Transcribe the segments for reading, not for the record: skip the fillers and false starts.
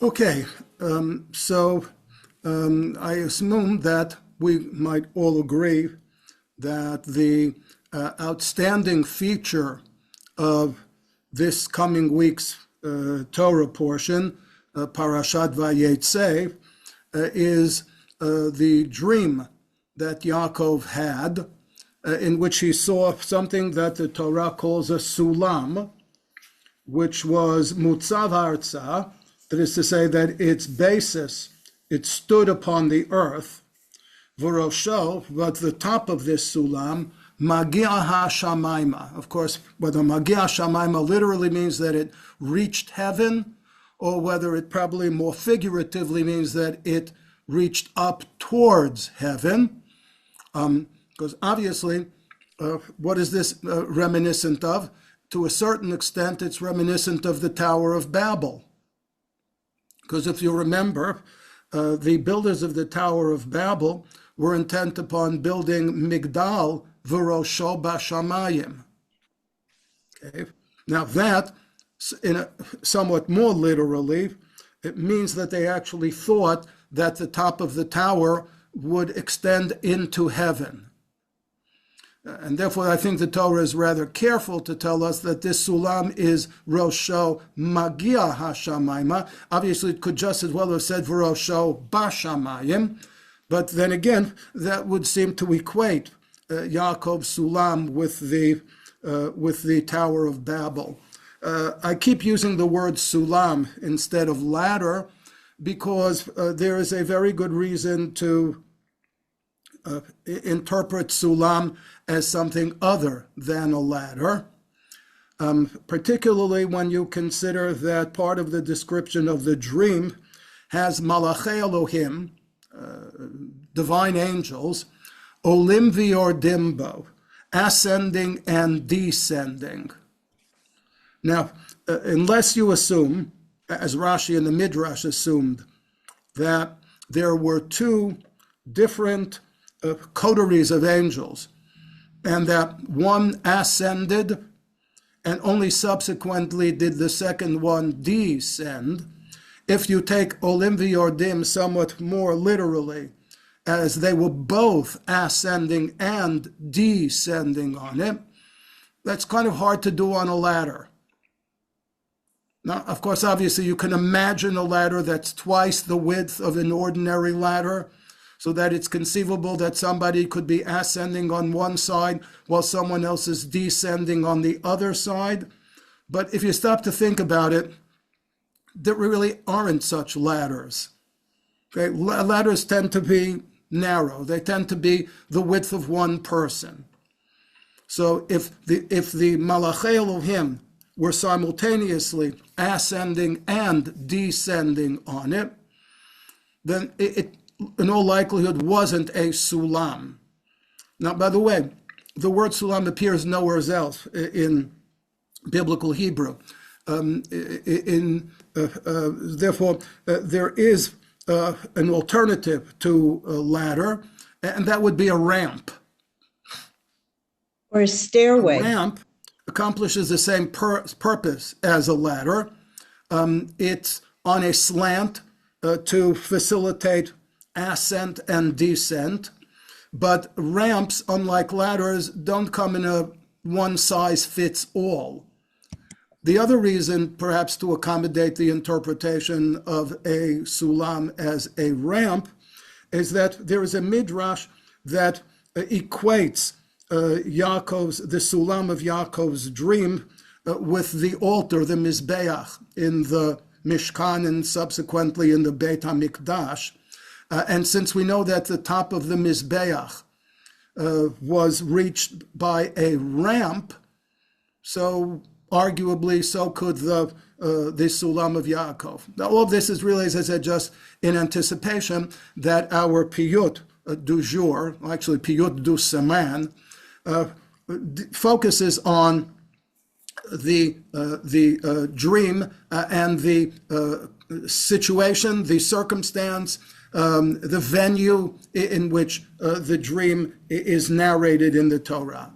Okay, I assume that we might all agree that the outstanding feature of this coming week's Torah portion, Parashat Vayetze, is the dream that Yaakov had, in which he saw something that the Torah calls a sulam, which was mutzav arza, that is to say that its basis, it stood upon the earth, v'rosho, but the top of this sulam, magia ha-shamayma. Of course, whether magia ha-shamayma literally means that it reached heaven, or whether it probably more figuratively means that it reached up towards heaven, because obviously, what is this reminiscent of? To a certain extent, it's reminiscent of the Tower of Babel. Because if you remember, the builders of the Tower of Babel were intent upon building Migdal v'rosho b'shamayim. Okay. Now that, somewhat more literally, it means that they actually thought that the top of the tower would extend into heaven. And therefore, I think the Torah is rather careful to tell us that this sulam is Rosho Magia HaShamayma. Obviously, it could just as well have said Rosho Bashamayim. But then again, that would seem to equate Yaakov's sulam with the Tower of Babel. I keep using the word sulam instead of ladder because there is a very good reason to interpret sulam as something other than a ladder, particularly when you consider that part of the description of the dream has malachei Elohim, divine angels, olim v'yordimbo, ascending and descending. Now, unless you assume, as Rashi and the Midrash assumed, that there were two different coteries of angels, and that one ascended and only subsequently did the second one descend. If you take Olim v'Yordim somewhat more literally, as they were both ascending and descending on it, that's kind of hard to do on a ladder. Now, of course, obviously, you can imagine a ladder that's twice the width of an ordinary ladder, so that it's conceivable that somebody could be ascending on one side while someone else is descending on the other side. But if you stop to think about it, there really aren't such ladders. Okay? Ladders tend to be narrow. They tend to be the width of one person. So if the Malachei Elohim were simultaneously ascending and descending on it, then it in all likelihood wasn't a sulam. Now, by the way, the word sulam appears nowhere else in biblical Hebrew. Therefore, there is an alternative to a ladder, and that would be a ramp. Or a stairway. A ramp accomplishes the same purpose as a ladder. It's on a slant to facilitate ascent and descent, but ramps, unlike ladders, don't come in a one-size-fits-all. The other reason, perhaps to accommodate the interpretation of a sulam as a ramp, is that there is a midrash that equates the sulam of Yaakov's dream with the altar, the Mizbeach, in the Mishkan and subsequently in the Beit HaMikdash. And since we know that the top of the Mizbeach was reached by a ramp, so arguably so could the Sulam of Yaakov. Now, all of this is really, as I said, just in anticipation that our Piyut du jour, actually Piyut du Seman, focuses on the dream and the situation, the circumstance, the venue in which the dream is narrated in the Torah.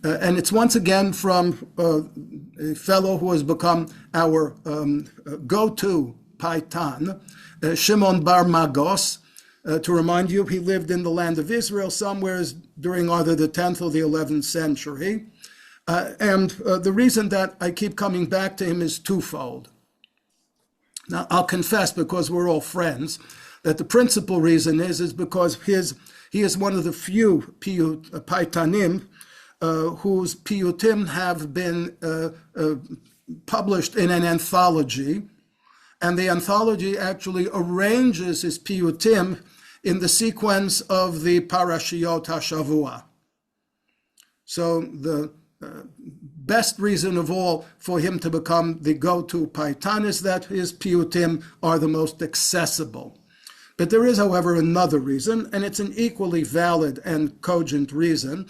And it's once again from a fellow who has become our go-to Paitan. Shimon bar Magos, to remind you, he lived in the land of Israel somewhere during either the 10th or the 11th century. And the reason that I keep coming back to him is twofold. Now, I'll confess, because we're all friends, that the principal reason is because he is one of the few Paitanim whose Piyutim have been published in an anthology, and the anthology actually arranges his Piyutim in the sequence of the Parashiyot HaShavua. So the best reason of all for him to become the go-to Paitan is that his Piyutim are the most accessible. But there is, however, another reason, and it's an equally valid and cogent reason,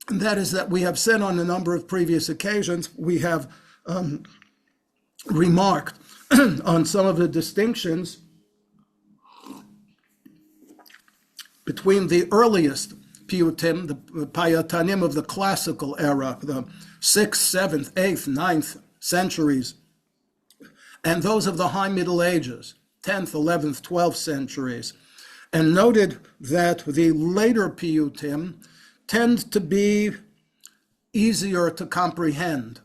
and that is that we have said on a number of previous occasions, we have remarked on some of the distinctions between the earliest Piyutim, the Payatanim of the classical era, the 6th, 7th, 8th, 9th centuries, and those of the High Middle Ages, 10th, 11th, 12th centuries, and noted that the later Piyutim tend to be easier to comprehend.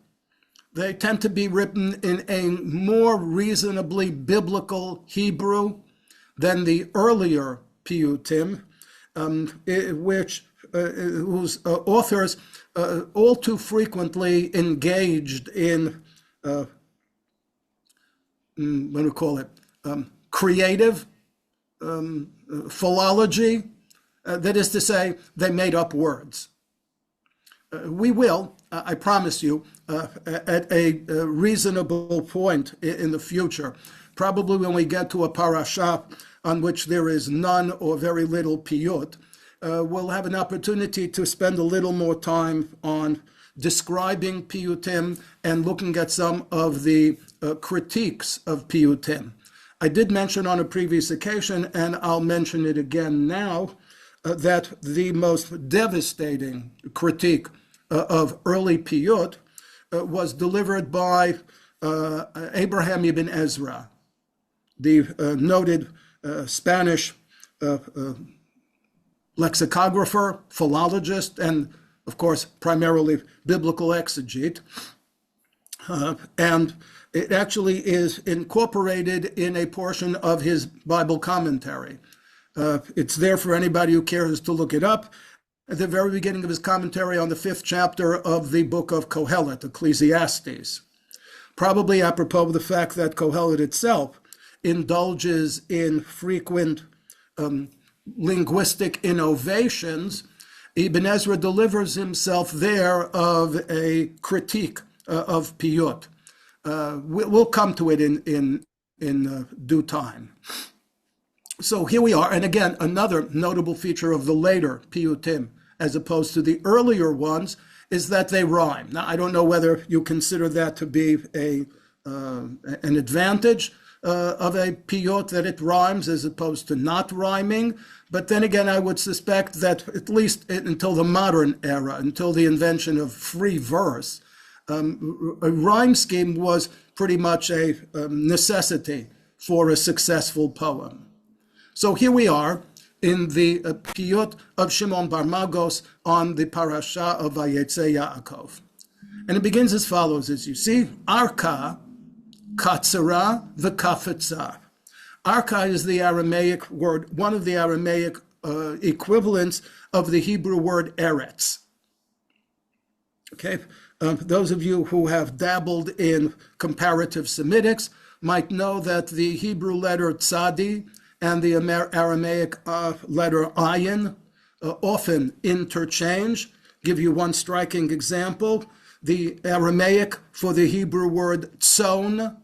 They tend to be written in a more reasonably biblical Hebrew than the earlier Piyutim, whose authors all too frequently engaged in, what do we call it, creative philology. That is to say, they made up words. We will, I promise you, at a reasonable point in the future, probably when we get to a parasha on which there is none or very little piyut, we'll have an opportunity to spend a little more time on describing piyutim and looking at some of the critiques of piyutim. I did mention on a previous occasion, and I'll mention it again now, that the most devastating critique of early piyut was delivered by Abraham ibn Ezra, the noted Spanish lexicographer, philologist, and of course, primarily biblical exegete. And it actually is incorporated in a portion of his Bible commentary. It's there for anybody who cares to look it up. At the very beginning of his commentary on the 5th chapter of the book of Kohelet, Ecclesiastes. Probably apropos of the fact that Kohelet itself indulges in frequent linguistic innovations, Ibn Ezra delivers himself there of a critique of Piyut. We'll come to it in due time. So here we are, and again, another notable feature of the later Piyutim, as opposed to the earlier ones, is that they rhyme. Now, I don't know whether you consider that to be an advantage of a Piyut, that it rhymes as opposed to not rhyming. But then again, I would suspect that at least until the modern era, until the invention of free verse, a rhyme scheme was pretty much a necessity for a successful poem. So here we are in the Piyut of Shimon bar Magos on the Parasha of Vayetze Yaakov. And it begins as follows, as you see, Arka, Katsara, the Kafetza. Arka is the Aramaic word, one of the Aramaic equivalents of the Hebrew word Eretz. Okay, those of you who have dabbled in comparative Semitics might know that the Hebrew letter Tzadi and the Aramaic letter Ayin often interchange. Give you one striking example. The Aramaic for the Hebrew word tzon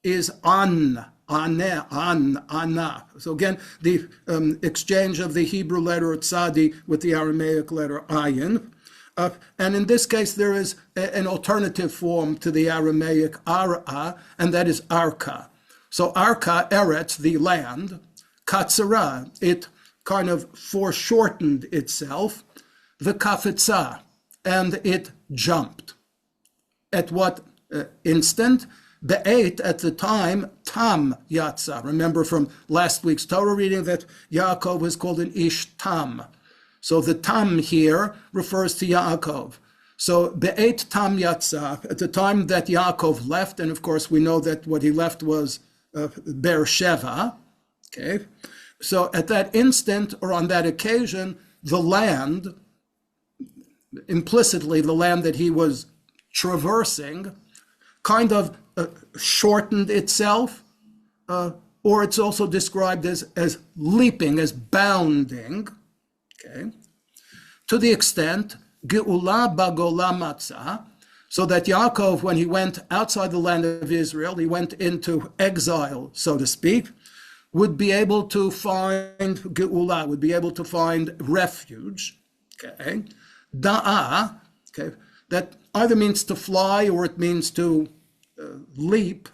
is an, ana. So again, the exchange of the Hebrew letter tzadi with the Aramaic letter ayin. And in this case, there is an alternative form to the Aramaic ara, and that is arka. So arka, Eretz, the land, katsara, it kind of foreshortened itself, the kafetza, and it jumped. At what instant? Be'et, at the time, Tam Yatsa. Remember from last week's Torah reading that Yaakov was called an Ish Tam. So the Tam here refers to Yaakov. So Be'et Tam Yatsa, at the time that Yaakov left, and of course we know that what he left was Beersheva. Okay, so at that instant or on that occasion, the land, implicitly the land that he was traversing, kind of shortened itself, or it's also described as leaping, as bounding, okay, to the extent, Geula Bagola Matzah, so that Yaakov, when he went outside the land of Israel, he went into exile, so to speak, would be able to find Geula, would be able to find refuge, okay, Da'ah, okay, that either means to fly or it means to leap,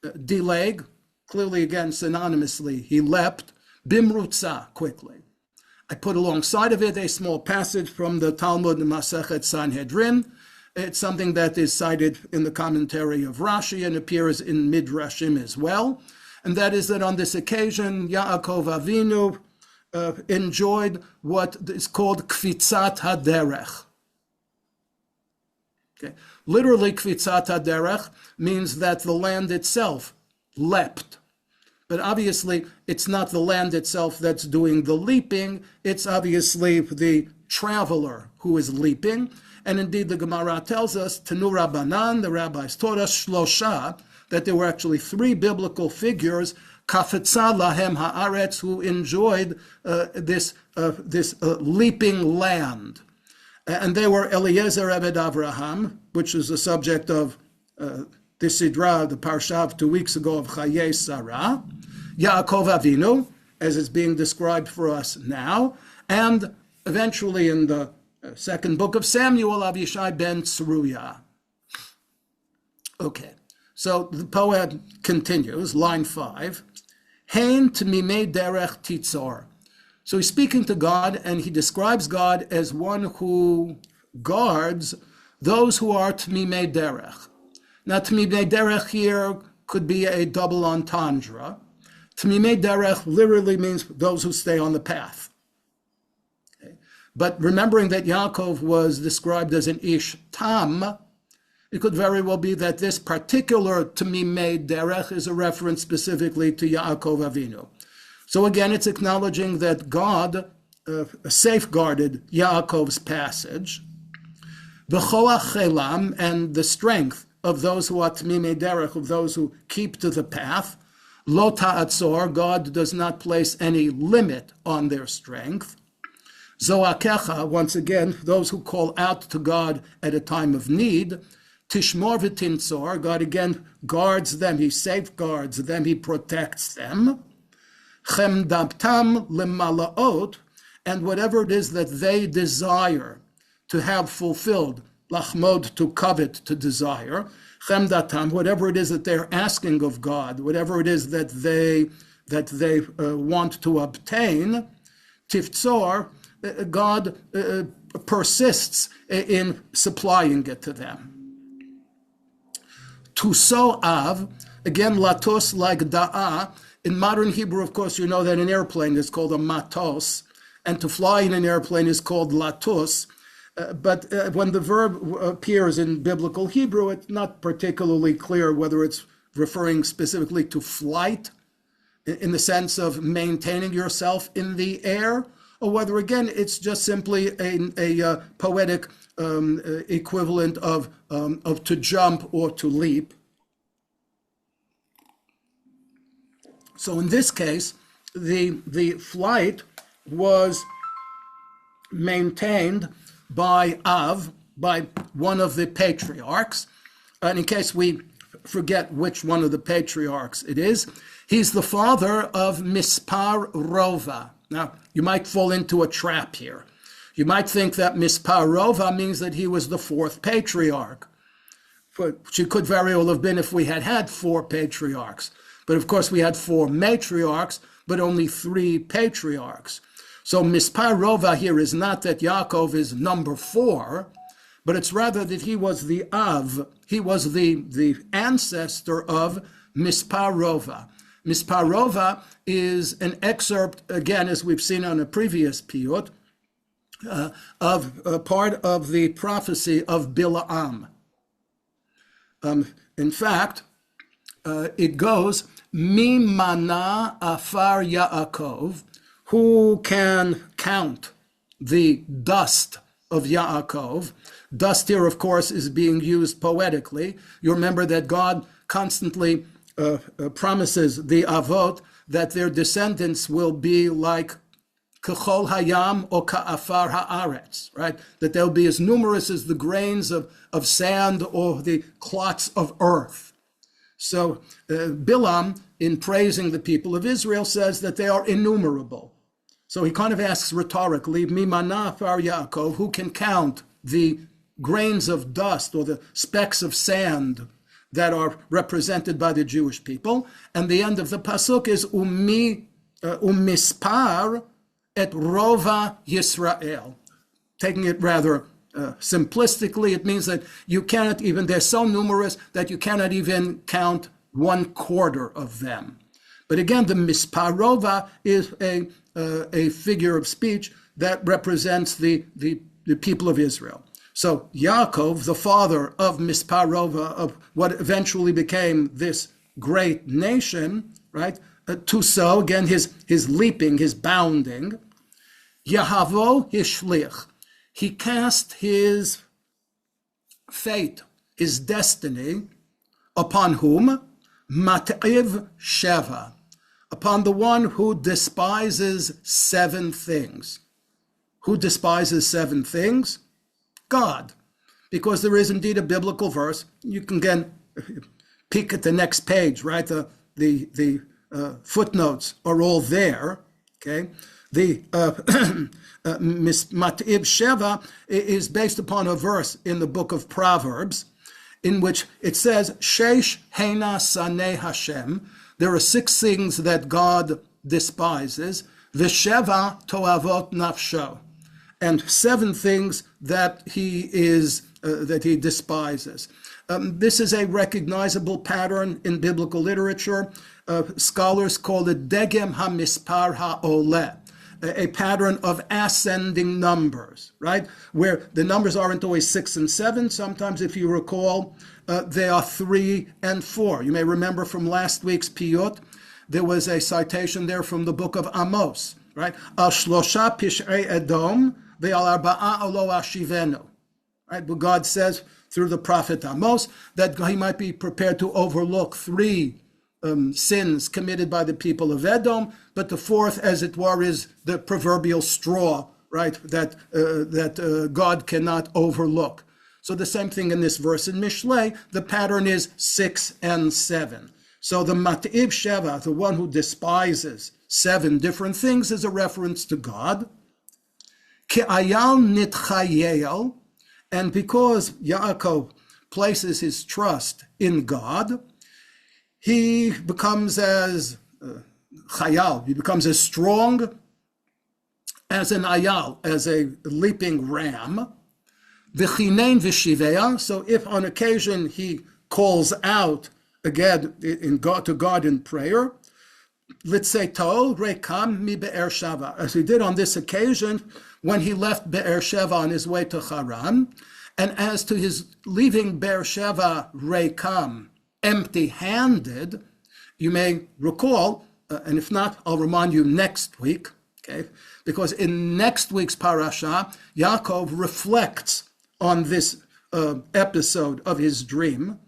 dileg, clearly again synonymously, he leapt, bimrutza, quickly. I put alongside of it a small passage from the Talmud Masechet Sanhedrin. It's something that is cited in the commentary of Rashi and appears in Midrashim as well. And that is that on this occasion, Yaakov Avinu enjoyed what is called kfitzat haderech. Okay. Literally, kfitzat haderech means that the land itself leapt. But obviously, it's not the land itself that's doing the leaping. It's obviously the traveler who is leaping. And indeed, the Gemara tells us, Tanu Rabbanan, the rabbis taught us, Shlosha, that there were actually three biblical figures, Kafetza Lahem Haaretz, who enjoyed this leaping land. And they were Eliezer Eved Avraham, which is the subject of the Sidra, the Parsha of 2 weeks ago of Chayei Sarah, Yaakov Avinu, as is being described for us now, and eventually in the second book of Samuel, Avishai ben Tzruya. Okay, so the poet continues, line 5, Hein Tmimei Derech Titzor. So he's speaking to God, and he describes God as one who guards those who are Tmimei Derech. Now, Tmimei Derech here could be a double entendre. Tmimei Derech literally means those who stay on the path. Okay. But remembering that Yaakov was described as an Ish Tam, it could very well be that this particular Tmimei Derech is a reference specifically to Yaakov Avinu. So again, it's acknowledging that God safeguarded Yaakov's passage, the Choach Chelam, and the strength of those who are Tmimei Derech, of those who keep to the path. Lo ta'atzor, God does not place any limit on their strength. Zoakecha, once again, those who call out to God at a time of need. Tishmor v'tintzor, God again guards them, he safeguards them, he protects them. Chemdabtam lemalaot, and whatever it is that they desire to have fulfilled, lachmod, to covet, to desire, chemdatam, whatever it is that they're asking of God, whatever it is that they want to obtain, tiftzor, God persists in supplying it to them. Tuso av, again, latos like da'ah. In modern Hebrew, of course, you know that an airplane is called a matos, and to fly in an airplane is called latos. But when the verb appears in biblical Hebrew, it's not particularly clear whether it's referring specifically to flight in the sense of maintaining yourself in the air, or whether, again, it's just simply a poetic equivalent of to jump or to leap. So in this case, the flight was maintained by one of the patriarchs. And in case we forget which one of the patriarchs it is, he's the father of Mispar Rova. Now, you might fall into a trap here. You might think that Mispar Rova means that he was the fourth patriarch, which it could very well have been if we had 4 patriarchs. But of course, we had 4 matriarchs, but only 3 patriarchs. So Mispar Rova here is not that Yaakov is number 4, but it's rather that he was the Av, he was the ancestor of Misparova. Misparova is an excerpt, again, as we've seen on a previous Piyut, of part of the prophecy of Bilaam. In fact, it goes, Mi mana afar Yaakov, who can count the dust of Yaakov. Dust here, of course, is being used poetically. You remember that God constantly promises the Avot that their descendants will be like Kechol Hayam or Ka'afar Haaretz, right? That they'll be as numerous as the grains of sand or the clots of earth. So Bilam, in praising the people of Israel, says that they are innumerable. So he kind of asks rhetorically, Mimana Far Yaakov, who can count the grains of dust or the specks of sand that are represented by the Jewish people? And the end of the pasuk is Umispar et Rova Yisrael. Taking it rather simplistically, it means that you cannot even, they're so numerous that you cannot even count 1/4 of them. But again, the Misparova is a figure of speech that represents the people of Israel. So Yaakov, the father of Misparova, of what eventually became this great nation, right? Tuso, again, his leaping, his bounding. Yahavo hishlich. He cast his fate, his destiny, upon whom? Mat'iv Sheva, upon the one who despises 7 things. Who despises 7 things? God. Because there is indeed a biblical verse. You can again peek at the next page, right? The footnotes are all there, okay? The Mat'iv Sheva is based upon a verse in the book of Proverbs in which it says, Sheish Heina Saneh Hashem. There are 6 things that God despises. V'sheva toavot nafsho. And 7 things that he despises. This is a recognizable pattern in biblical literature. Scholars call it Degem HaMispar HaOleh, a pattern of ascending numbers, right? Where the numbers aren't always 6 and 7. Sometimes, if you recall, they are 3 and 4. You may remember from last week's Piyut, there was a citation there from the book of Amos, right? Al Shlosha Pishrei Edom ve'al arba'a olo ashivenu. Right? But God says through the prophet Amos that he might be prepared to overlook 3 sins committed by the people of Edom, but the 4th, as it were, is the proverbial straw, right? That God cannot overlook. So the same thing in this verse in Mishlei, the pattern is 6 and 7. So the Mat'iv Sheva, the one who despises 7 different things, is a reference to God. Ke'ayal nitchayel, and because Yaakov places his trust in God, he becomes as chayal, he becomes as strong as an ayal, as a leaping ram. V'chinein v'shivea, so if on occasion he calls out again to God in prayer, Litzeto rekam mi Be'er Sheva, as he did on this occasion when he left Be'er Sheva on his way to Haran. And as to his leaving Be'er Sheva rekam, empty-handed, you may recall, and if not, I'll remind you next week, okay? Because in next week's Parsha, Yaakov reflects on this episode of his dream,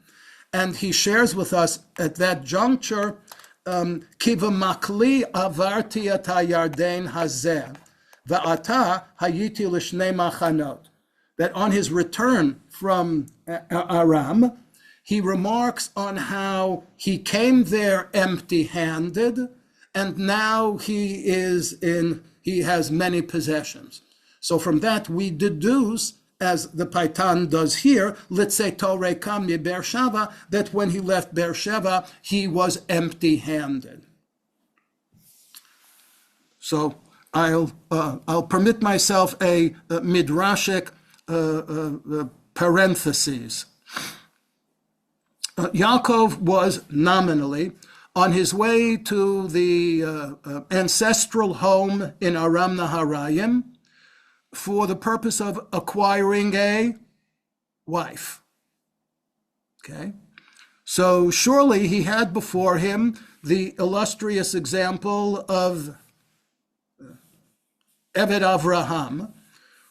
and he shares with us at that juncture, Kivamakli avarti et hayarden hazeh, va'ata hayiti l'shnei machanot. That on his return from Aram, he remarks on how he came there empty-handed, and now he has many possessions. So from that we deduce, as the Paitan does here, Litzeto rekam mi Be'er Sheva, that when he left Be'er Sheva, he was empty-handed. So I'll permit myself a midrashic parentheses. Yaakov was nominally on his way to the ancestral home in Aram Naharayim for the purpose of acquiring a wife. Okay? So surely he had before him the illustrious example of Eved Avraham,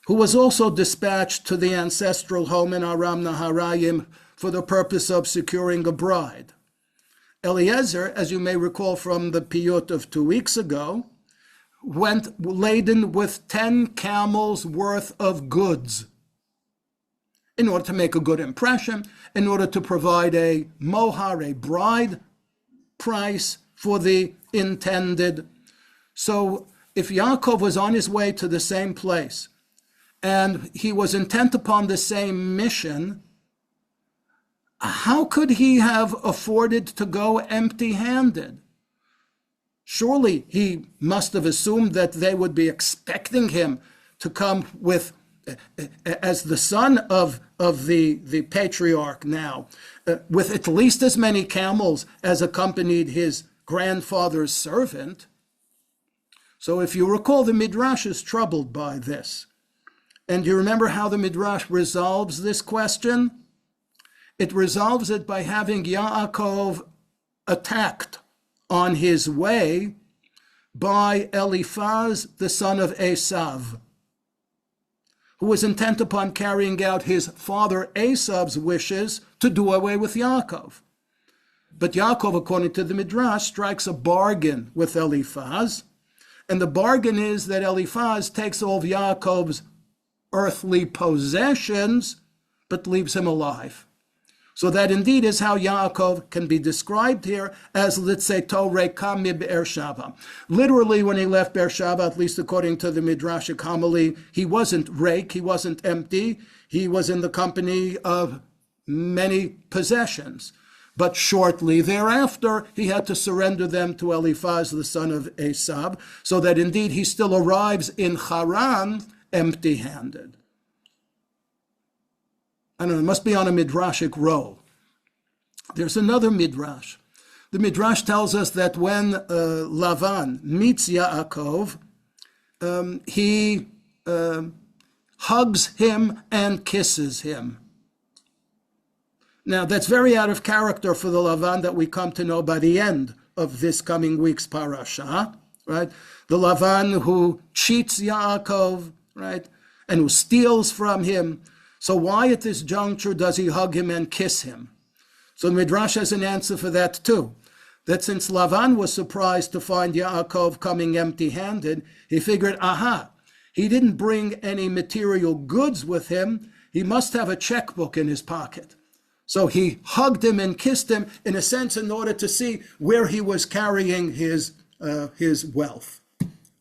who was also dispatched to the ancestral home in Aram Naharayim for the purpose of securing a bride. Eliezer, as you may recall from the Piyut of 2 weeks ago, went laden with 10 camels worth of goods in order to make a good impression, in order to provide a mohar, a bride price for the intended. So if Yaakov was on his way to the same place and he was intent upon the same mission, how could he have afforded to go empty-handed? Surely he must have assumed that they would be expecting him to come with, as the son of the patriarch now, with at least as many camels as accompanied his grandfather's servant. So if you recall, the Midrash is troubled by this. And you remember how the Midrash resolves this question? It resolves it by having Yaakov attacked on his way by Eliphaz, the son of Esav, who was intent upon carrying out his father Esav's wishes to do away with Yaakov. But Yaakov, according to the Midrash, strikes a bargain with Eliphaz, and the bargain is that Eliphaz takes all of Yaakov's earthly possessions, but leaves him alive. So that indeed is how Yaakov can be described here as Litzeto Reika mi Be'ersheva. Literally, when he left Beersheba, at least according to the Midrashic homily, he wasn't rake, he wasn't empty, he was in the company of many possessions. But shortly thereafter, he had to surrender them to Eliphaz, the son of Esav, so that indeed he still arrives in Haran empty-handed. I don't know, it must be on a midrashic roll. There's another midrash. The midrash tells us that when Lavan meets Yaakov, he hugs him and kisses him. Now, that's very out of character for the Lavan that we come to know by the end of this coming week's parasha, right? The Lavan who cheats Yaakov, right, and who steals from him. So why at this juncture does he hug him and kiss him? So the Midrash has an answer for that too. That since Lavan was surprised to find Yaakov coming empty-handed, he figured, aha, he didn't bring any material goods with him. He must have a checkbook in his pocket. So he hugged him and kissed him, in a sense, in order to see where he was carrying his wealth.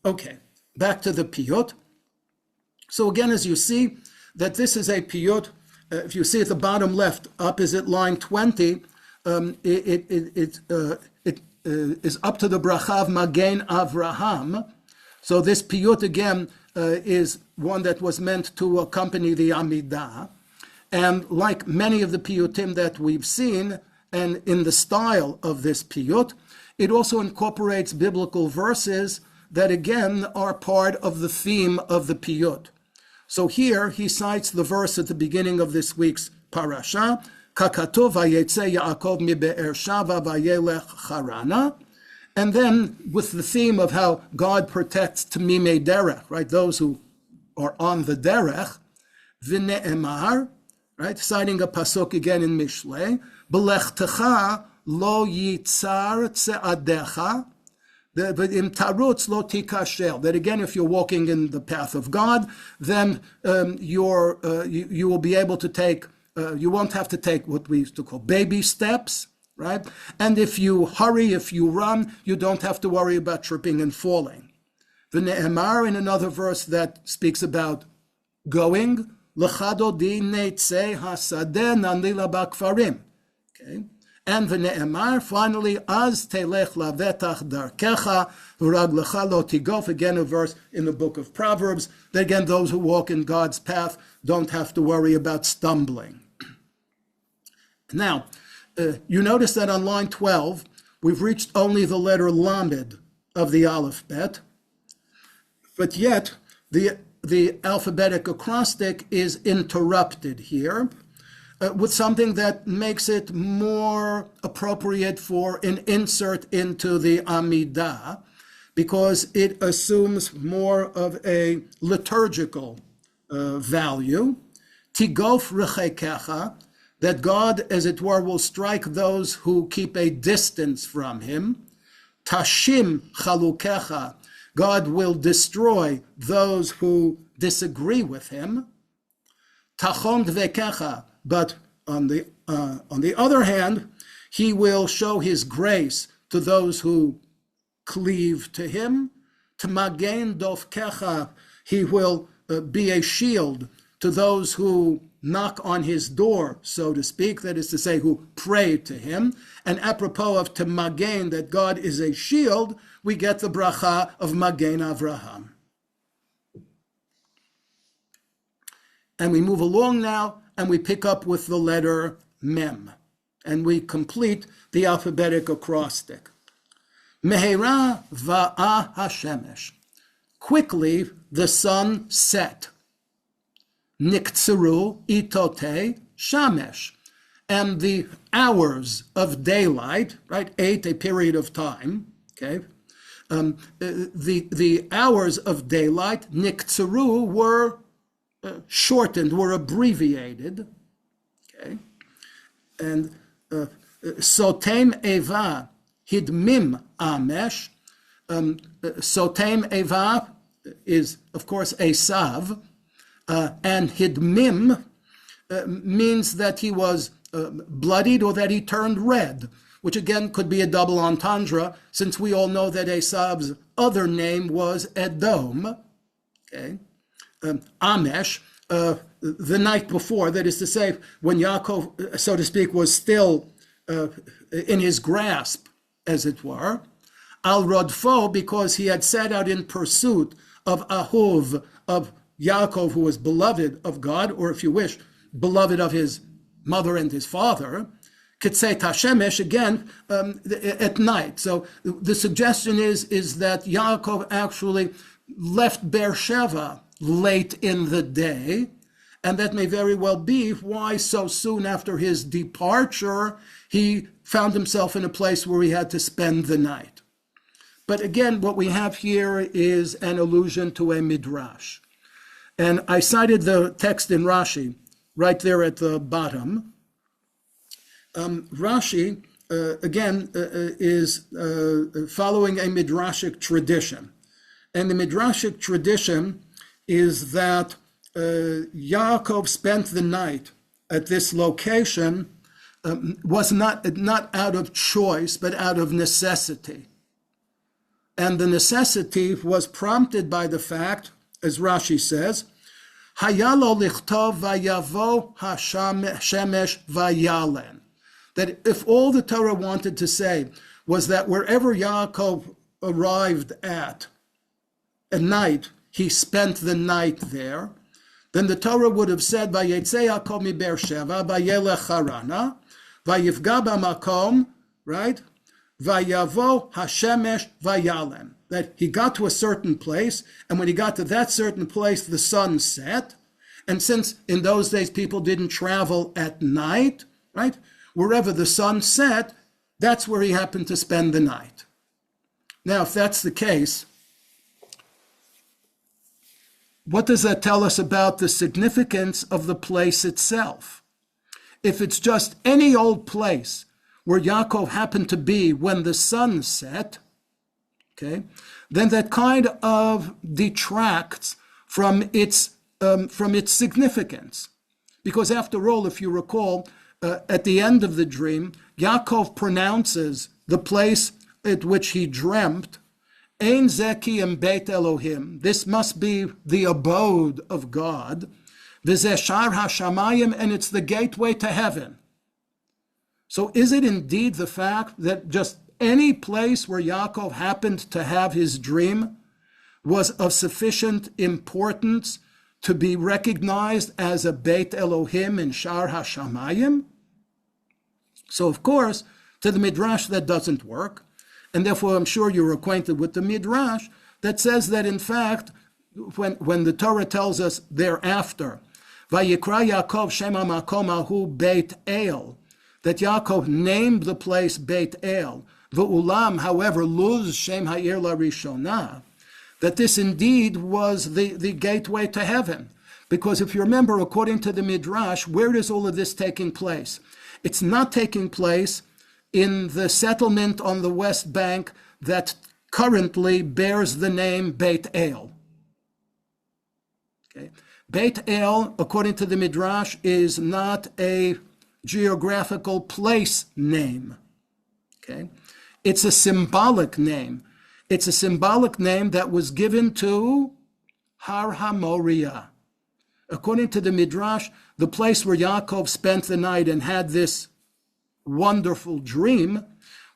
Okay, back to the Piyut. So again, as you see, that this is a Piyut. If you see at the bottom left, opposite line 20, it is up to the bracha of Magen Avraham. So this Piyut again is one that was meant to accompany the Amidah. And like many of the Piyutim that we've seen, and in the style of this Piyut, it also incorporates biblical verses that again are part of the theme of the Piyut. So here he cites the verse at the beginning of this week's parasha, Kakato vayetze Yaakov mi Be'ersheva vayelech Harana, and then with the theme of how God protects Tamimei Derech, right, those who are on the Derech, V'ne'emar, right, citing a pasuk again in Mishlei, B'lechtecha lo yitzar tze'adecha, that again, if you're walking in the path of God, then you will be able to take, you won't have to take what we used to call baby steps, right? And if you hurry, if you run, you don't have to worry about tripping and falling. The Ne'emar, in another verse that speaks about going, okay? And v'ne'emar, finally, az telech lavetach darkecha v'raglecha lo tigof, again a verse in the book of Proverbs, that again those who walk in God's path don't have to worry about stumbling. Now, you notice that on line 12, we've reached only the letter Lamed of the alphabet, but yet the alphabetic acrostic is interrupted here with something that makes it more appropriate for an insert into the Amidah, because it assumes more of a liturgical value. Tigof rechekecha, that God, as it were, will strike those who keep a distance from him. Tashim chalukecha, God will destroy those who disagree with him. Tachon dvekecha, but on the other hand, he will show his grace to those who cleave to him. Tmagen dovkecha, he will be a shield to those who knock on his door, so to speak, that is to say, who pray to him. And apropos of Tmagen, that God is a shield, we get the bracha of Magen Avraham. And we move along now, and we pick up with the letter Mem, and we complete the alphabetic acrostic. Mehera va'a hashemesh. Quickly the sun set. Niktzeru itote shamesh. And the hours of daylight, right, 8, a period of time, okay, the hours of daylight, niktzeru, were shortened, were abbreviated, okay, and sotem eva hidmim amesh. Sotem eva is, of course, Esav, and hidmim means that he was bloodied or that he turned red, which again could be a double entendre, since we all know that Esav's other name was Edom, okay. Amesh, the night before, that is to say, when Yaakov, so to speak, was still in his grasp, as it were. Al Rodfo, because he had set out in pursuit of Ahuv, of Yaakov, who was beloved of God, or if you wish, beloved of his mother and his father. Kitzei Tashemesh, again, at night. So the suggestion is that Yaakov actually left Beersheba late in the day, and that may very well be why so soon after his departure he found himself in a place where he had to spend the night. But again, what we have here is an allusion to a midrash. And I cited the text in Rashi right there at the bottom. Rashi, again, is following a midrashic tradition. And the midrashic tradition is that Yaakov spent the night at this location was not out of choice, but out of necessity. And the necessity was prompted by the fact, as Rashi says, Hayalo lichtov vayavo hashemesh vayalen. That if all the Torah wanted to say was that wherever Yaakov arrived at night, he spent the night there, then the Torah would have said, Vayetze Yaakov mi Beersheva, vayelech Harana, vayivga b'makom, right? Vayavo hashemesh vayalem. That he got to a certain place, and when he got to that certain place, the sun set. And since in those days people didn't travel at night, right? Wherever the sun set, that's where he happened to spend the night. Now, if that's the case, what does that tell us about the significance of the place itself? If it's just any old place where Yaakov happened to be when the sun set, okay, then that kind of detracts from its significance. Because after all, if you recall, at the end of the dream, Yaakov pronounces the place at which he dreamt, Ein zeki em beit Elohim, this must be the abode of God, v'zeh shar hashamayim, and it's the gateway to heaven. So is it indeed the fact that just any place where Yaakov happened to have his dream was of sufficient importance to be recognized as a Beit Elohim in Shar HaShamayim? So of course, to the Midrash that doesn't work, and therefore I'm sure you're acquainted with the Midrash that says that in fact, when the Torah tells us thereafter, Vayikra Yaakov Shema Makom Ahu Beit El, that Yaakov named the place Beit El, V'ulam, however, Luz Shem Ha'ir LaRishonah, that this indeed was the gateway to heaven. Because if you remember, according to the Midrash, where is all of this taking place? It's not taking place in the settlement on the West Bank that currently bears the name Beit El. Okay. Beit El, according to the Midrash, is not a geographical place name. Okay. It's a symbolic name. It's a symbolic name that was given to Har HaMoriah. According to the Midrash, the place where Yaakov spent the night and had this wonderful dream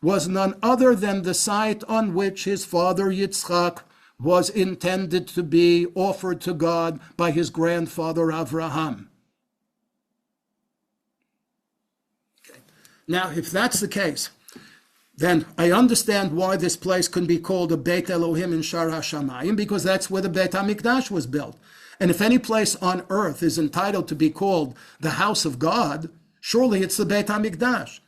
was none other than the site on which his father Yitzchak was intended to be offered to God by his grandfather Avraham. Okay. Now, if that's the case, then I understand why this place can be called a Beit Elohim in Shar HaShamayim, because that's where the Beit HaMikdash was built. And if any place on earth is entitled to be called the house of God, surely it's the Beit HaMikdash.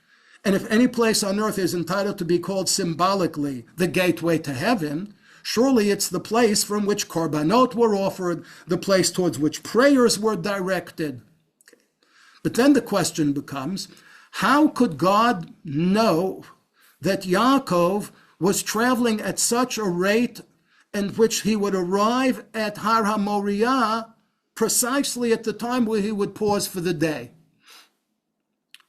And if any place on earth is entitled to be called symbolically the gateway to heaven, surely it's the place from which korbanot were offered, the place towards which prayers were directed. But then the question becomes, how could God know that Yaakov was traveling at such a rate in which he would arrive at Har HaMoriah precisely at the time where he would pause for the day?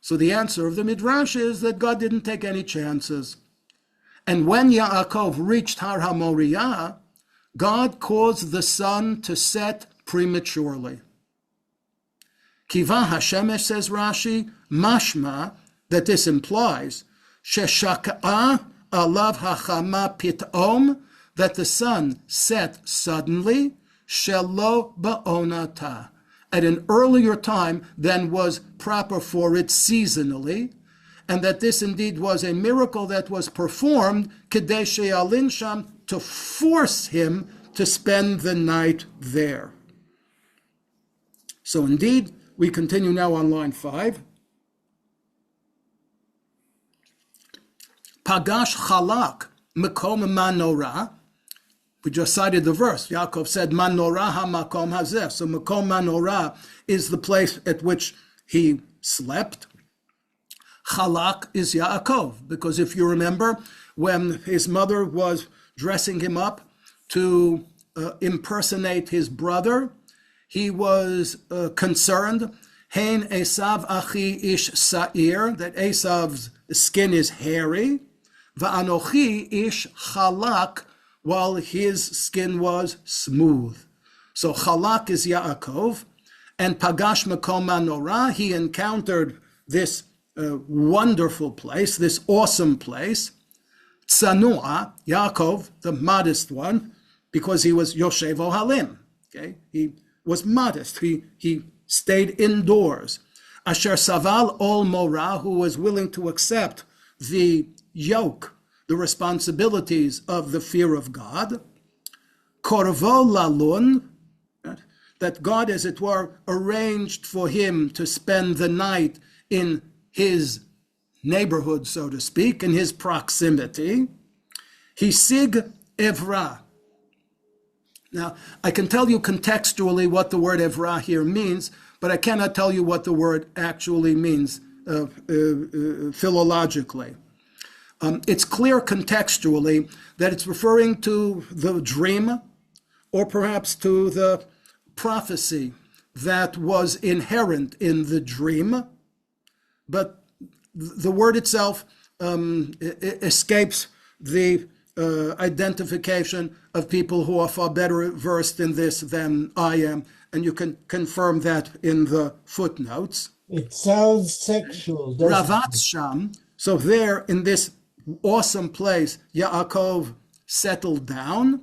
So the answer of the Midrash is that God didn't take any chances. And when Yaakov reached Har HaMoriah, God caused the sun to set prematurely. Kiva Hashemesh, says Rashi, mashma, that this implies Sheshaka'ah alav hachama pitom, that the sun set suddenly, shelo ba'onata, at an earlier time than was proper for it seasonally, and that this indeed was a miracle that was performed kedei she'alin sham, to force him to spend the night there. So indeed, we continue now on line 5. Pagash chalak mekom manorah. We just cited the verse. Yaakov said, Manorah ha-makom hazeh. So makom manorah is the place at which he slept. Chalak is Yaakov, because if you remember, when his mother was dressing him up to impersonate his brother, he was concerned, Hein Esav achi ish sa'ir, that Esav's skin is hairy, Va'anochi ish chalak, while his skin was smooth. So chalak is Yaakov, and pagash makom manorah, he encountered this wonderful place, this awesome place. Tsanua, Yaakov, the modest one, because he was Yoshev Ohalim. Okay, he was modest. He stayed indoors. Asher saval ol morah, who was willing to accept the yoke, the responsibilities of the fear of God. Korvo lalun, that God, as it were, arranged for him to spend the night in his neighborhood, so to speak, in his proximity. Hisig evra. Now, I can tell you contextually what the word evra here means, but I cannot tell you what the word actually means philologically. It's clear contextually that it's referring to the dream, or perhaps to the prophecy that was inherent in the dream, but the word itself escapes the identification of people who are far better versed in this than I am, and you can confirm that in the footnotes. It sounds sexual, doesn't Ravatz it? Sham. So there in this awesome place, Yaakov settled down.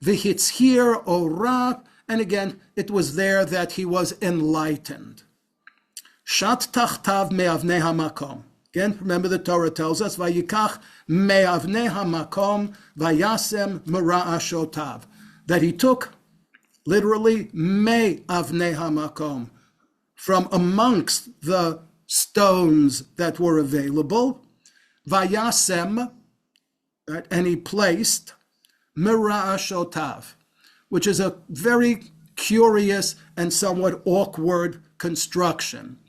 Vihitzhir Ora, and again, it was there that he was enlightened. Shat tachtav me'avnei hamakom. Again, remember the Torah tells us, Vayikach me'avnei hamakom vayasem mera'ashotav. That he took, literally, me'avnei hamakom, from amongst the stones that were available, vayasem, right, and he placed mera'ashotav, which is a very curious and somewhat awkward construction.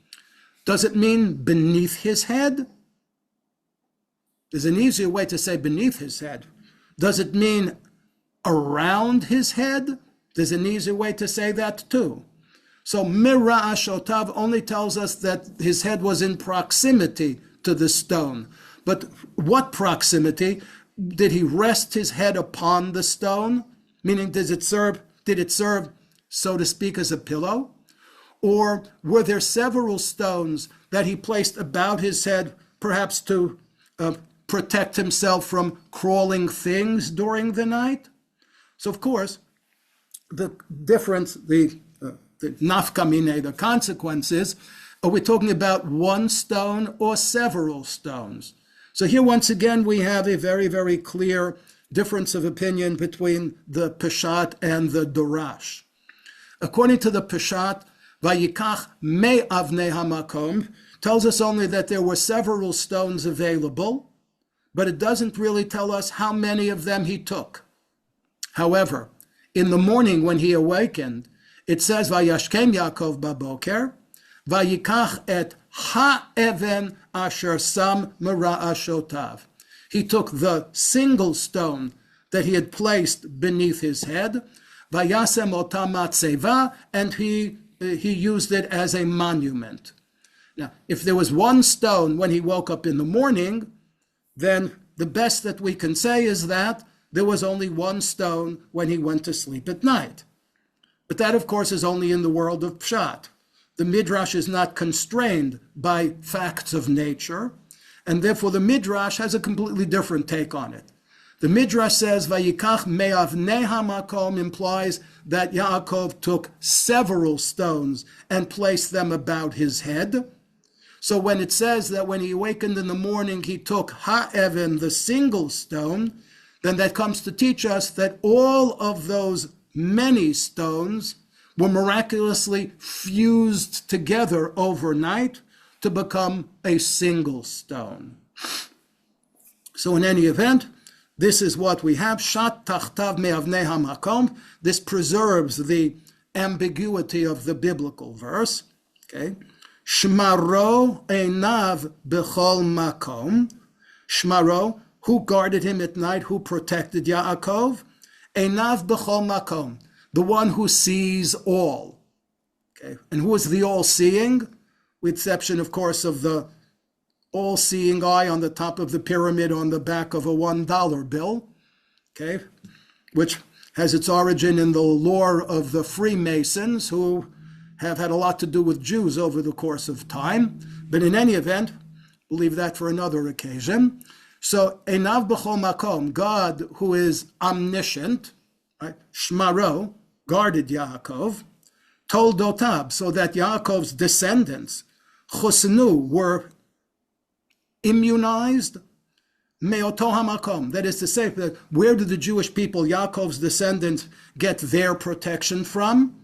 Does it mean beneath his head? There's an easier way to say beneath his head. Does it mean around his head? There's an easier way to say that too. So Mira'ashotav only tells us that his head was in proximity to the stone. But what proximity? Did he rest his head upon the stone? Meaning, did it serve, so to speak, as a pillow? Or were there several stones that he placed about his head, perhaps to protect himself from crawling things during the night? So, of course, the difference, the nafkamine, the consequences, are we talking about one stone or several stones? So here, once again, we have a very, very clear difference of opinion between the Peshat and the Dorash. According to the Peshat, Vayikach me'avnei hamakom tells us only that there were several stones available, but it doesn't really tell us how many of them he took. However, in the morning when he awakened, it says, Vayashkem Yaakov baboker, Vayikach et ha'even asher sam mera'ashotav. He took the single stone that he had placed beneath his head, Vayasem otam matzeva, and he used it as a monument. Now, if there was one stone when he woke up in the morning, then the best that we can say is that there was only one stone when he went to sleep at night. But that, of course, is only in the world of Pshat. The Midrash is not constrained by facts of nature, and therefore the Midrash has a completely different take on it. The Midrash says, Vayikach me'avnei hamakom implies that Yaakov took several stones and placed them about his head. So when it says that when he awakened in the morning, he took ha'even, the single stone, then that comes to teach us that all of those many stones were miraculously fused together overnight to become a single stone. So in any event, this is what we have. Shat tachtav me'avnei hamakom. This preserves the ambiguity of the biblical verse. Okay. Shmaro einav b'chol makom. Shmaro, who guarded him at night, who protected Yaakov? Einav b'chol makom, the one who sees all. Okay. And who is the all-seeing? With exception, of course, of the all-seeing eye on the top of the pyramid on the back of a $1 bill, okay, which has its origin in the lore of the Freemasons, who have had a lot to do with Jews over the course of time. But in any event, we'll leave that for another occasion. So, Einav b'chol makom, God who is omniscient, right, Shmaro, guarded Yaakov, told Dotab, so that Yaakov's descendants, Chosnu, were immunized, me'oto hamakom. That is to say, that where did the Jewish people, Yaakov's descendants, get their protection from?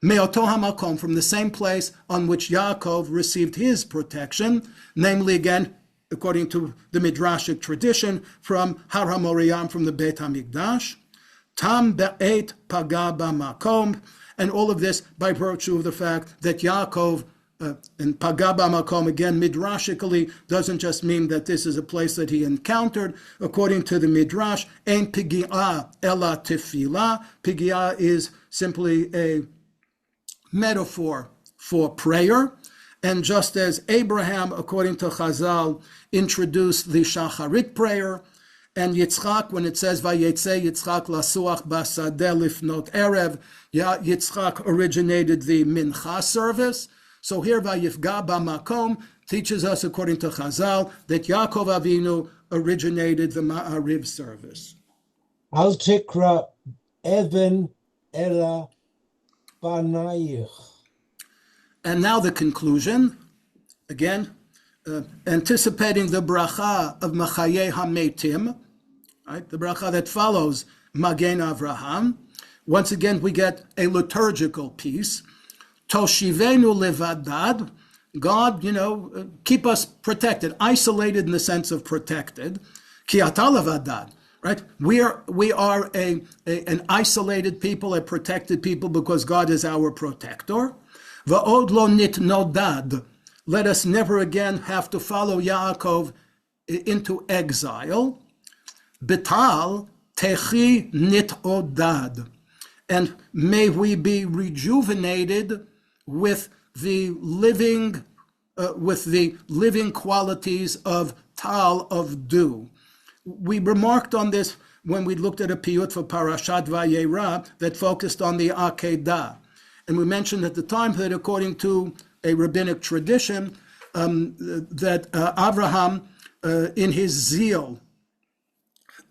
Me'oto hamakom, from the same place on which Yaakov received his protection, namely, again, according to the Midrashic tradition, from Har HaMoriyam, from the Beit HaMikdash, tam be'et paga b'makom, and all of this by virtue of the fact that Yaakov and Pagaba Makom, again, midrashically, doesn't just mean that this is a place that he encountered. According to the Midrash, Ein Pigi'ah Ela Tefillah. Pigi'ah is simply a metaphor for prayer. And just as Abraham, according to Chazal, introduced the Shacharit prayer, and Yitzchak, when it says Vayetze Yitzchak lasuach basadeh lifnot erev, Yitzchak originated the Mincha service. So here, Vayifga Bamakom teaches us, according to Chazal, that Yaakov Avinu originated the Ma'ariv service. Al tikra even ela banayich. And now the conclusion, again, anticipating the bracha of Machaye HaMetim, right? The bracha that follows Magen Avraham. Once again, we get a liturgical piece. Toshivenu levadad, God, keep us protected, isolated in the sense of protected. Ki ata levadad, right? We are an isolated people, a protected people, because God is our protector. Va'od lo nitnodad. Let us never again have to follow Yaakov into exile. Betal techi nitodad. And may we be rejuvenated with the living qualities of tal, of dew. We remarked on this when we looked at a piyut for Parashat Vayera that focused on the Akedah. And we mentioned at the time that according to a rabbinic tradition, that Avraham, in his zeal,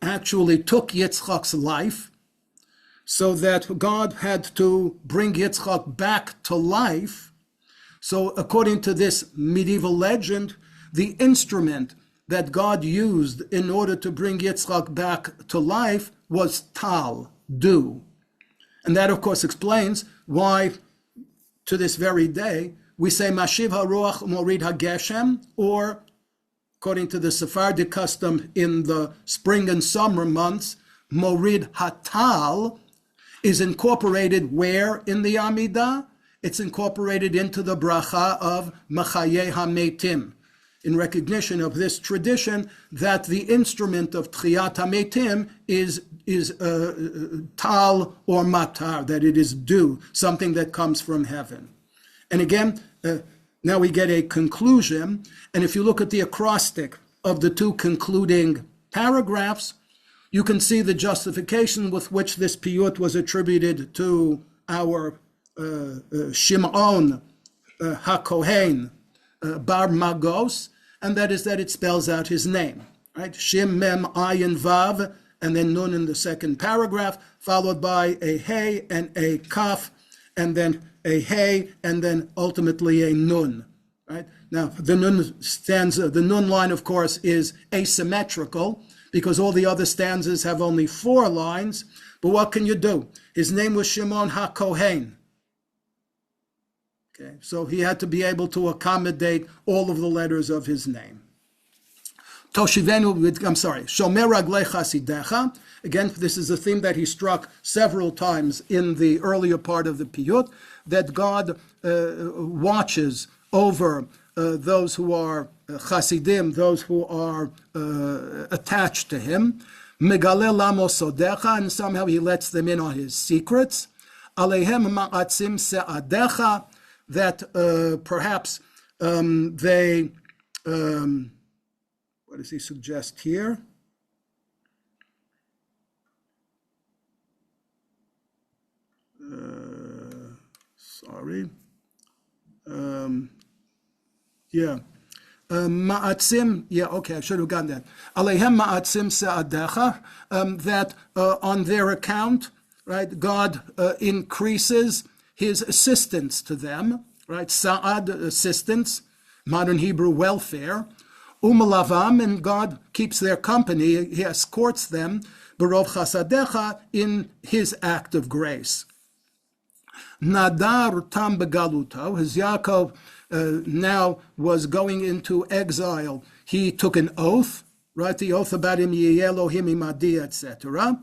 actually took Yitzchak's life, so that God had to bring Yitzchak back to life. So according to this medieval legend, the instrument that God used in order to bring Yitzchak back to life was tal, dew. And that, of course, explains why, to this very day, we say Mashiv HaRuach Morid HaGeshem, or, according to the Sephardic custom in the spring and summer months, Morid HaTal is incorporated where in the Amidah? It's incorporated into the bracha of Machaye HaMetim, in recognition of this tradition that the instrument of Tchiyat HaMetim is tal or matar, that it is dew, something that comes from heaven. And again, now we get a conclusion, and if you look at the acrostic of the two concluding paragraphs, you can see the justification with which this piyut was attributed to our Shimon HaKohen Bar Magos, and that is that it spells out his name, right? Shim Mem Ayin Vav, and then Nun in the second paragraph, followed by a Hey and a Kaf, and then a Hey, and then ultimately a Nun, right? Now, the Nun stanza, the Nun line, of course, is asymmetrical, because all the other stanzas have only 4 lines. But what can you do? His name was Shimon HaKohen. Okay, so he had to be able to accommodate all of the letters of his name. Shomer Raglei Chasidecha. Again, this is a theme that he struck several times in the earlier part of the piyut, that God watches over those who are Chasidim, those who are attached to him. Megale lamo sodecha, and somehow he lets them in on his secrets. Alehem ma'atzim se'adecha, that perhaps they, what does he suggest here? Ma'atzim, okay, I should have gotten that. Alehem ma'atzim se'adecha, that on their account, right, God increases his assistance to them, right, sa'ad, assistance, modern Hebrew welfare, umalavam, and God keeps their company, he escorts them, berov chasadecha, in his act of grace. Nadar tam begaluto, as Yaakov now was going into exile, he took an oath, right, the oath about him, Yeh Elohim imadi, etc.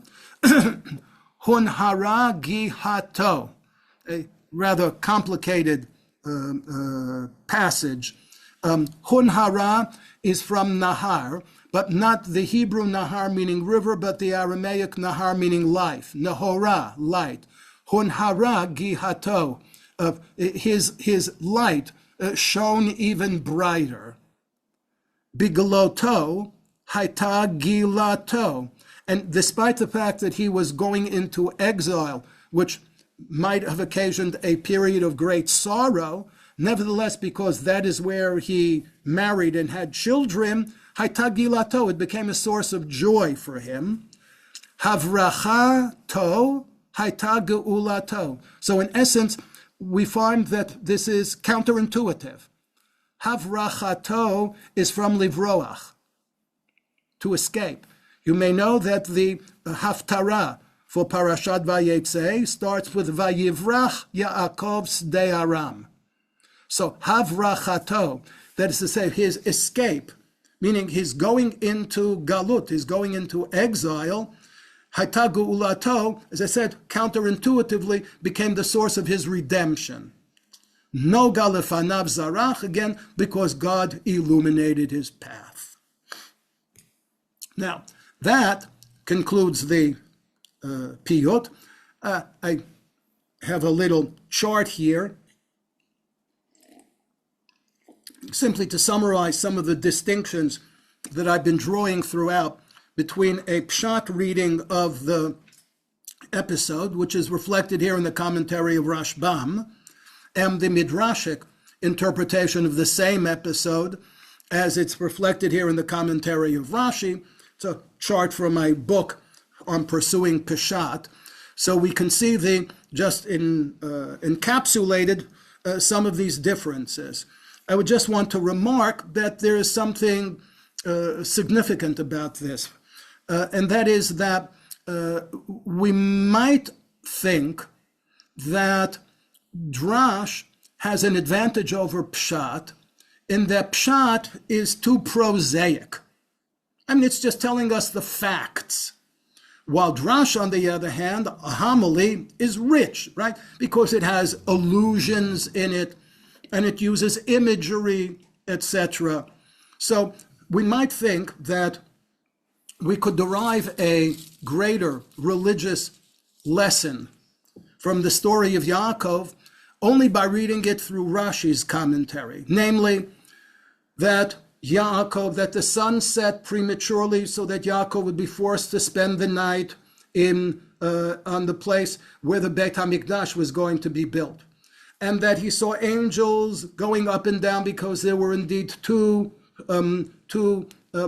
Hunhara gihato, a rather complicated passage. Hunhara is from Nahar, but not the Hebrew Nahar meaning river, but the Aramaic Nahar meaning life. Nahora, light. Hunhara gihato, his light shone even brighter. Bigaloto, haita gilato. And despite the fact that he was going into exile, which might have occasioned a period of great sorrow, Nevertheless, because that is where he married and had children, Haita gilato, it became a source of joy for him. Havracha to, Haita geulato. So in essence, we find that this is counterintuitive. Havrachato is from livroach, to escape. You may know that the haftarah for Parashat Vayetze starts with Vayivrach Yaakov Sdei Aram. So havrachato, that is to say, his escape, meaning he's going into galut, he's going into exile. Haita geulato, as I said, counterintuitively became the source of his redemption. No galefanav zarach, again, because God illuminated his path. Now, that concludes the Piyut. I have a little chart here, simply to summarize some of the distinctions that I've been drawing throughout between a pshat reading of the episode, which is reflected here in the commentary of Rashbam, and the midrashic interpretation of the same episode as it's reflected here in the commentary of Rashi. It's a chart from my book on pursuing Peshat. So we can see the just encapsulated some of these differences. I would just want to remark that there is something significant about this, and that is that we might think that Drash has an advantage over Pshat in that Pshat is too prosaic. I mean, it's just telling us the facts. While Drash, on the other hand, a homily, is rich, right? Because it has allusions in it, and it uses imagery, etc. So we might think that we could derive a greater religious lesson from the story of Yaakov only by reading it through Rashi's commentary, namely that the sun set prematurely so that Yaakov would be forced to spend the night on the place where the Beit HaMikdash was going to be built, and that he saw angels going up and down because there were indeed two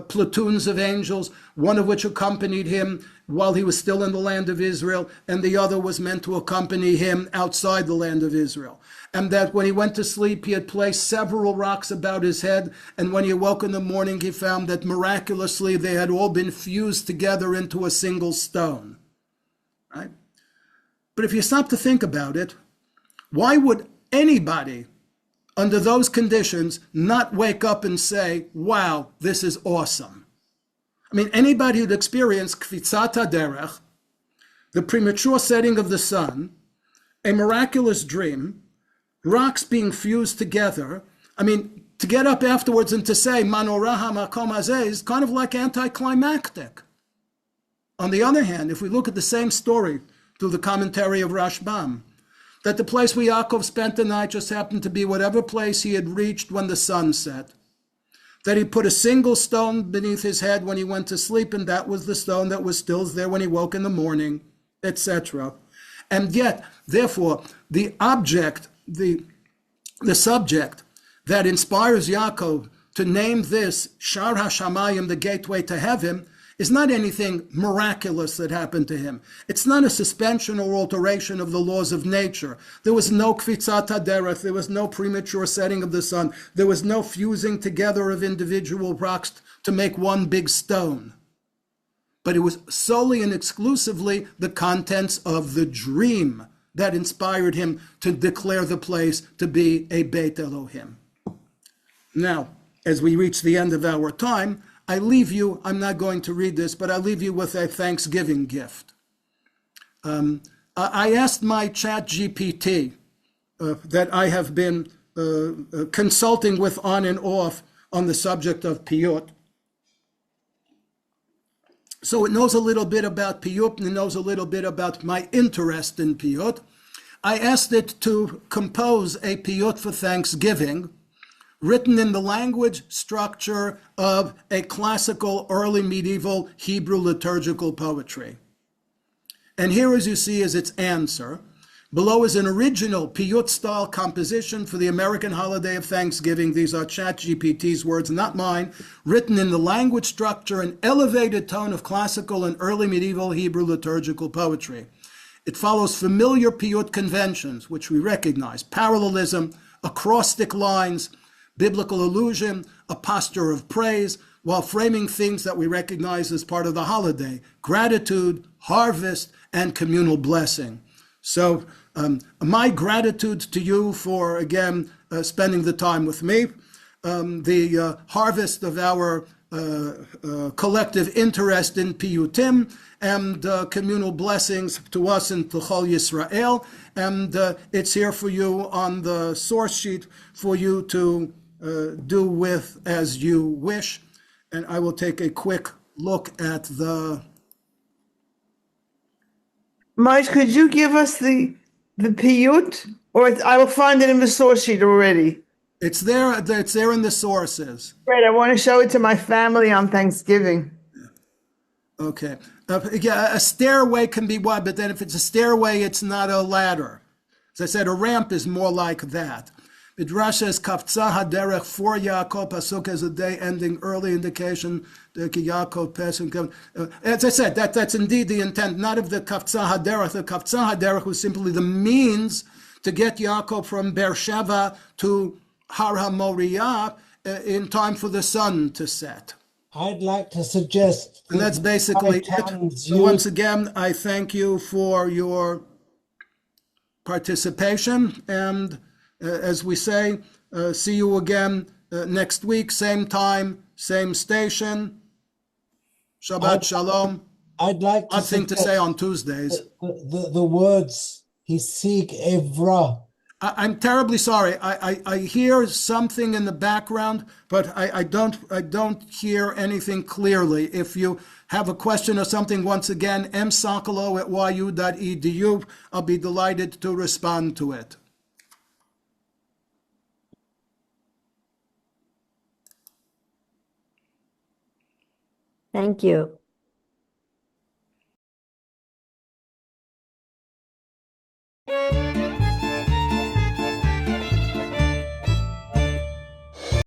platoons of angels, one of which accompanied him while he was still in the land of Israel, and the other was meant to accompany him outside the land of Israel. And that when he went to sleep, he had placed several rocks about his head, and when he awoke in the morning, he found that miraculously they had all been fused together into a single stone. Right? But if you stop to think about it, why would anybody under those conditions not wake up and say, wow, this is awesome? I mean, anybody who'd experienced kfitzat haderech, the premature setting of the sun, a miraculous dream, rocks being fused together, I mean, to get up afterwards and to say, manorah hamakom hazeh, is kind of like anticlimactic. On the other hand, if we look at the same story through the commentary of Rashbam, that the place where Yaakov spent the night just happened to be whatever place he had reached when the sun set, that he put a single stone beneath his head when he went to sleep, and that was the stone that was still there when he woke in the morning, etc. And yet, therefore, the object, the subject that inspires Yaakov to name this Shar HaShamayim, the gateway to heaven, is not anything miraculous that happened to him. It's not a suspension or alteration of the laws of nature. There was no kfitzat haderech, there was no premature setting of the sun, there was no fusing together of individual rocks to make one big stone. But it was solely and exclusively the contents of the dream that inspired him to declare the place to be a Beit Elohim. Now, as we reach the end of our time, I leave you, I'm not going to read this, but I leave you with a Thanksgiving gift. I asked my chat GPT that I have been consulting with on and off on the subject of Piyut. So it knows a little bit about Piyut, and it knows a little bit about my interest in Piyut. I asked it to compose a Piyut for Thanksgiving, written in the language structure of a classical early medieval Hebrew liturgical poetry. And here, as you see, is its answer. Below is an original Piyut-style composition for the American holiday of Thanksgiving. These are ChatGPT's words, not mine, written in the language structure and elevated tone of classical and early medieval Hebrew liturgical poetry. It follows familiar Piyut conventions, which we recognize: parallelism, acrostic lines, biblical allusion, a posture of praise, while framing themes that we recognize as part of the holiday: gratitude, harvest, and communal blessing. So my gratitude to you for, again, spending the time with me, the harvest of our collective interest in Piyutim, and communal blessings to us in Tuchol Yisrael. And it's here for you on the source sheet for you to do with as you wish. And I will take a quick look at the... Mike, could you give us the piyut, or I will find it in the source sheet already. It's there in the sources. Great, I want to show it to my family on Thanksgiving. Okay. Yeah, a stairway can be wide, but then if it's a stairway, it's not a ladder. As I said, a ramp is more like that. Midrash says, Kafza haderech for Yaakov, Pasuk as a day ending, early indication that Yaakov Pesach. As I said, that's indeed the intent, not of the Kafza haderech. The Kafza haderech was simply the means to get Yaakov from Beersheba to Har HaMoriah in time for the sun to set. I'd like to suggest... And that's basically it. So once again, I thank you for your participation, and as we say, see you again next week, same time, same station. Shabbat Shalom. I'd like to Nothing to say on Tuesdays. The words Hisig Evra. I'm terribly sorry. I hear something in the background, but I don't hear anything clearly. If you have a question or something, once again, msokolow@yu.edu. I'll be delighted to respond to it. Thank you.